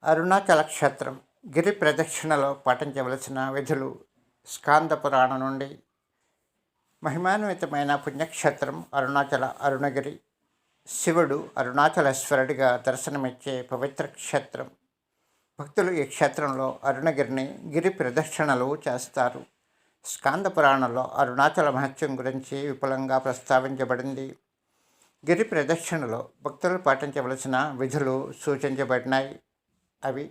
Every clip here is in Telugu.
అరుణాచల క్షేత్రం గిరి ప్రదక్షిణలో పాటించవలసిన విధులు. స్కాంద పురాణం నుండి. మహిమాన్వితమైన పుణ్యక్షేత్రం అరుణాచల అరుణగిరి. శివుడు అరుణాచలేశ్వరుడిగా దర్శనమిచ్చే పవిత్ర క్షేత్రం. భక్తులు ఈ క్షేత్రంలో అరుణగిరిని గిరి ప్రదక్షిణలు చేస్తారు. స్కాంద పురాణంలో అరుణాచల మహత్యం గురించి విపులంగా ప్రస్తావించబడింది. గిరి ప్రదక్షిణలో భక్తులు పాటించవలసిన విధులు సూచించబడినాయి. అవి: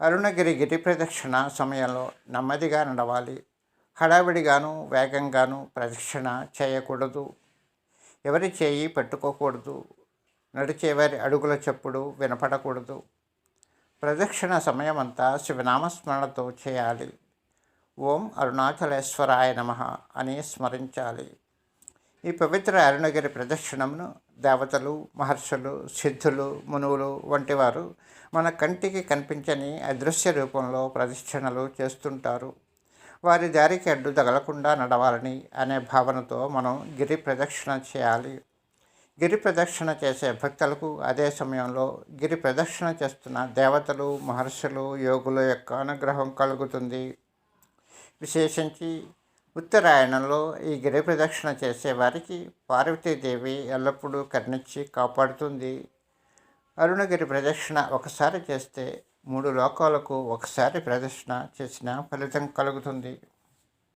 అరుణగిరి గిరి ప్రదక్షిణ సమయంలో నెమ్మదిగా నడవాలి. హడావిడిగాను వేగంగాను ప్రదక్షిణ చేయకూడదు. ఎవరి చేయి పట్టుకోకూడదు. నడిచేవారి అడుగుల చప్పుడు వినపడకూడదు. ప్రదక్షిణ సమయమంతా శివనామస్మరణతో చేయాలి. ఓం అరుణాచలేశ్వరాయ నమః అని స్మరించాలి. ఈ పవిత్ర అరుణగిరి ప్రదక్షిణమును దేవతలు, మహర్షులు, సిద్ధులు, మునువులు వంటి వారు మన కంటికి కనిపించని అదృశ్య రూపంలో ప్రదక్షిణలు చేస్తుంటారు. వారి దారికి అడ్డు తగలకుండా నడవాలని అనే భావనతో మనం గిరి ప్రదక్షిణ చేయాలి. గిరి ప్రదక్షిణ చేసే భక్తులకు అదే సమయంలో గిరి ప్రదక్షిణ చేస్తున్న దేవతలు, మహర్షులు, యోగుల యొక్క అనుగ్రహం కలుగుతుంది. విశేషించి ఉత్తరాయణంలో ఈ గిరి ప్రదక్షిణ చేసేవారికి పార్వతీదేవి ఎల్లప్పుడూ కరుణించి కాపాడుతుంది. అరుణగిరి ప్రదక్షిణ ఒకసారి చేస్తే 3 లోకాలకు ఒకసారి ప్రదక్షిణ చేసిన ఫలితం కలుగుతుంది.